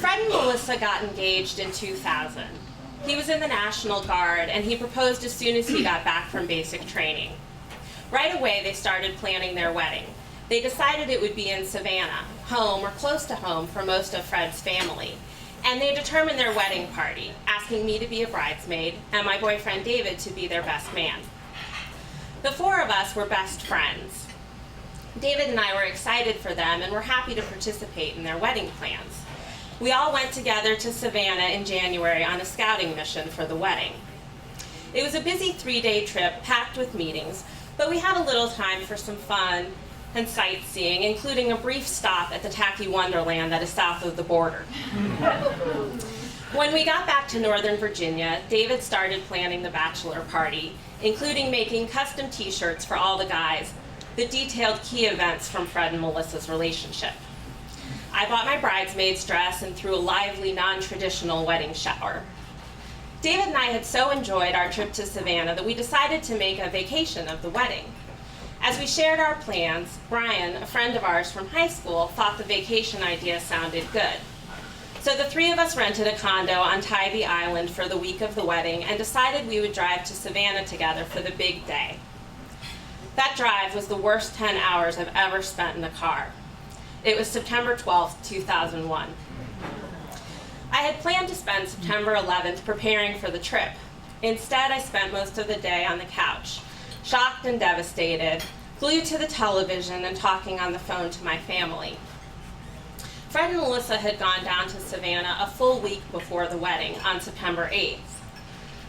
Fred and Melissa got engaged in 2000. He was in the National Guard, and he proposed as soon as he got back from basic training. Right away, they started planning their wedding. They decided it would be in Savannah, home or close to home for most of Fred's family. And they determined their wedding party, asking me to be a bridesmaid and my boyfriend David to be their best man. The four of us were best friends. David and I were excited for them and were happy to participate in their wedding plans. We all went together to Savannah in January on a scouting mission for the wedding. It was a busy 3-day trip packed with meetings, but we had a little time for some fun and sightseeing, including a brief stop at the tacky wonderland that is south of the border. When we got back to Northern Virginia, David started planning the bachelor party, including making custom t-shirts for all the guys that detailed key events from Fred and Melissa's relationship. I bought my bridesmaid's dress and threw a lively, non-traditional wedding shower. David and I had so enjoyed our trip to Savannah that we decided to make a vacation of the wedding. As we shared our plans, Brian, a friend of ours from high school, thought the vacation idea sounded good. So the three of us rented a condo on Tybee Island for the week of the wedding and decided we would drive to Savannah together for the big day. That drive was the worst 10 hours I've ever spent in a car. It was September 12th, 2001. I had planned to spend September 11th preparing for the trip. Instead, I spent most of the day on the couch, shocked and devastated, glued to the television and talking on the phone to my family. Fred and Melissa had gone down to Savannah a full week before the wedding on September 8th.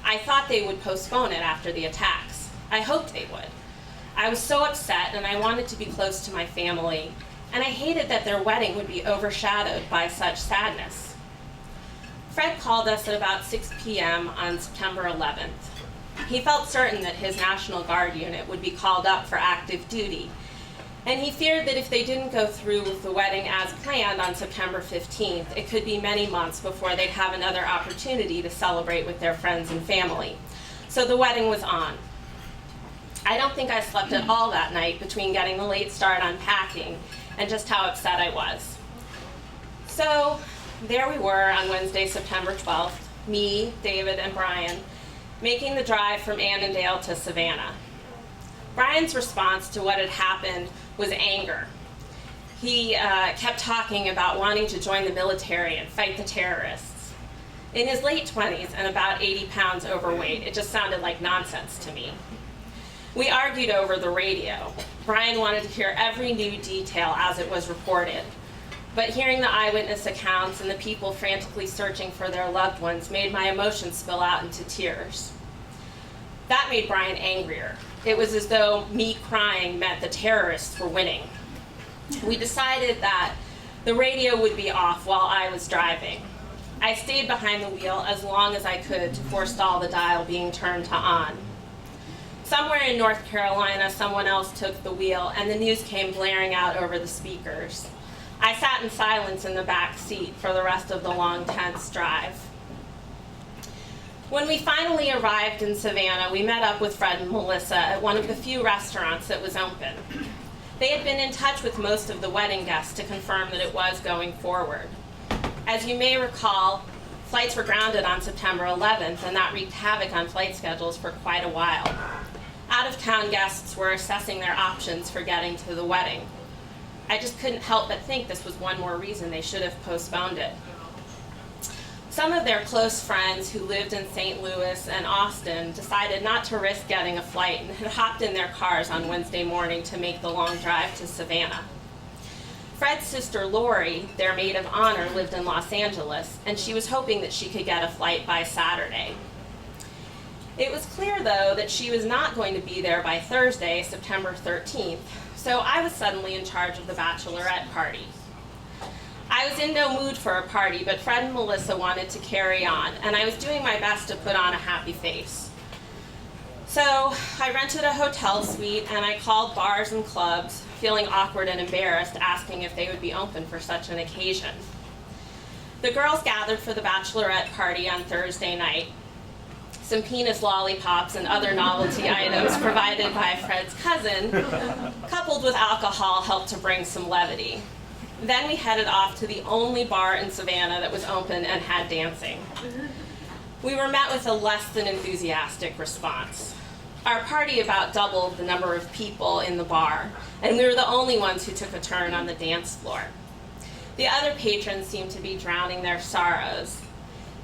I thought they would postpone it after the attacks. I hoped they would. I was so upset and I wanted to be close to my family, and I hated that their wedding would be overshadowed by such sadness. Fred called us at about 6 p.m. on September 11th. He felt certain that his National Guard unit would be called up for active duty, and he feared that if they didn't go through with the wedding as planned on September 15th, it could be many months before they'd have another opportunity to celebrate with their friends and family. So the wedding was on. I don't think I slept at all that night between getting the late start on packing and just how upset I was. So there we were on Wednesday, September 12th, me, David, and Brian, making the drive from Annandale to Savannah. Brian's response to what had happened was anger. He kept talking about wanting to join the military and fight the terrorists. In his late 20s and about 80 pounds overweight, it just sounded like nonsense to me. We argued over the radio. Brian wanted to hear every new detail as it was reported, but hearing the eyewitness accounts and the people frantically searching for their loved ones made my emotions spill out into tears. That made Brian angrier. It was as though me crying meant the terrorists were winning. We decided that the radio would be off while I was driving. I stayed behind the wheel as long as I could to forestall the dial being turned to on. Somewhere in North Carolina, someone else took the wheel, and the news came blaring out over the speakers. I sat in silence in the back seat for the rest of the long, tense drive. When we finally arrived in Savannah, we met up with Fred and Melissa at one of the few restaurants that was open. They had been in touch with most of the wedding guests to confirm that it was going forward. As you may recall, flights were grounded on September 11th, and that wreaked havoc on flight schedules for quite a while. Out-of-town guests were assessing their options for getting to the wedding. I just couldn't help but think this was one more reason they should have postponed it. Some of their close friends who lived in St. Louis and Austin decided not to risk getting a flight and had hopped in their cars on Wednesday morning to make the long drive to Savannah. Fred's sister Lori, their maid of honor, lived in Los Angeles, and she was hoping that she could get a flight by Saturday. It was clear, though, that she was not going to be there by Thursday, September 13th, so I was suddenly in charge of the bachelorette party. I was in no mood for a party, but Fred and Melissa wanted to carry on, and I was doing my best to put on a happy face. So I rented a hotel suite, and I called bars and clubs, feeling awkward and embarrassed, asking if they would be open for such an occasion. The girls gathered for the bachelorette party on Thursday night. Some penis lollipops and other novelty items provided by Fred's cousin, coupled with alcohol, helped to bring some levity. Then we headed off to the only bar in Savannah that was open and had dancing. We were met with a less than enthusiastic response. Our party about doubled the number of people in the bar, and we were the only ones who took a turn on the dance floor. The other patrons seemed to be drowning their sorrows.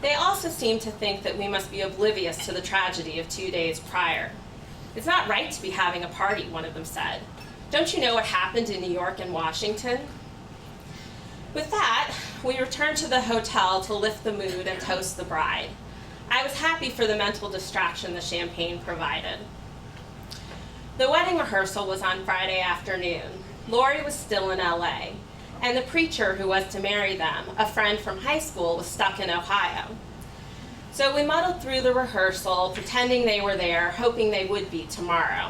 They also seemed to think that we must be oblivious to the tragedy of 2 days prior. "It's not right to be having a party," one of them said. "Don't you know what happened in New York and Washington?" With that, we returned to the hotel to lift the mood and toast the bride. I was happy for the mental distraction the champagne provided. The wedding rehearsal was on Friday afternoon. Lori was still in LA, and the preacher who was to marry them, a friend from high school, was stuck in Ohio. So we muddled through the rehearsal, pretending they were there, hoping they would be tomorrow.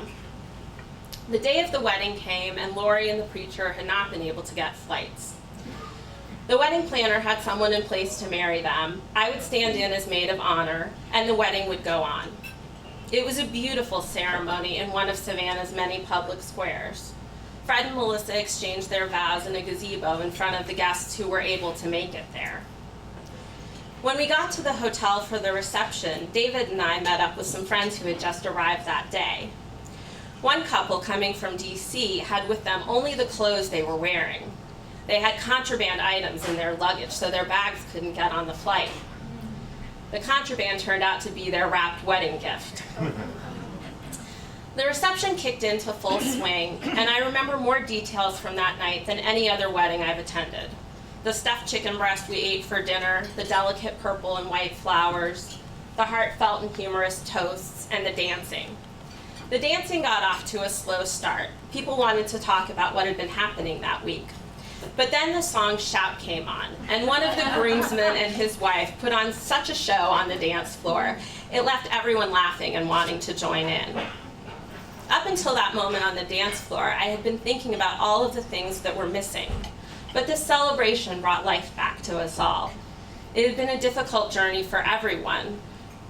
The day of the wedding came, and Lori and the preacher had not been able to get flights. The wedding planner had someone in place to marry them. I would stand in as maid of honor, and the wedding would go on. It was a beautiful ceremony in one of Savannah's many public squares. Fred and Melissa exchanged their vows in a gazebo in front of the guests who were able to make it there. When we got to the hotel for the reception, David and I met up with some friends who had just arrived that day. One couple coming from DC had with them only the clothes they were wearing. They had contraband items in their luggage, so their bags couldn't get on the flight. The contraband turned out to be their wrapped wedding gift. The reception kicked into full swing, and I remember more details from that night than any other wedding I've attended. The stuffed chicken breast we ate for dinner, the delicate purple and white flowers, the heartfelt and humorous toasts, and the dancing. The dancing got off to a slow start. People wanted to talk about what had been happening that week. But then the song Shout came on, and one of the groomsmen and his wife put on such a show on the dance floor, it left everyone laughing and wanting to join in. Up until that moment on the dance floor, I had been thinking about all of the things that were missing. But this celebration brought life back to us all. It had been a difficult journey for everyone,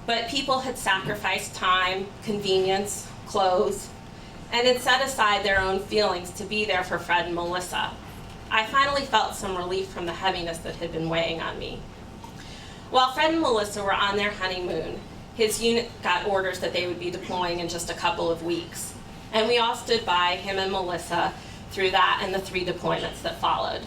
but people had sacrificed time, convenience, clothes, and had set aside their own feelings to be there for Fred and Melissa. I finally felt some relief from the heaviness that had been weighing on me. While Fred and Melissa were on their honeymoon, his unit got orders that they would be deploying in just a couple of weeks. And we all stood by him and Melissa through that and the 3 deployments that followed.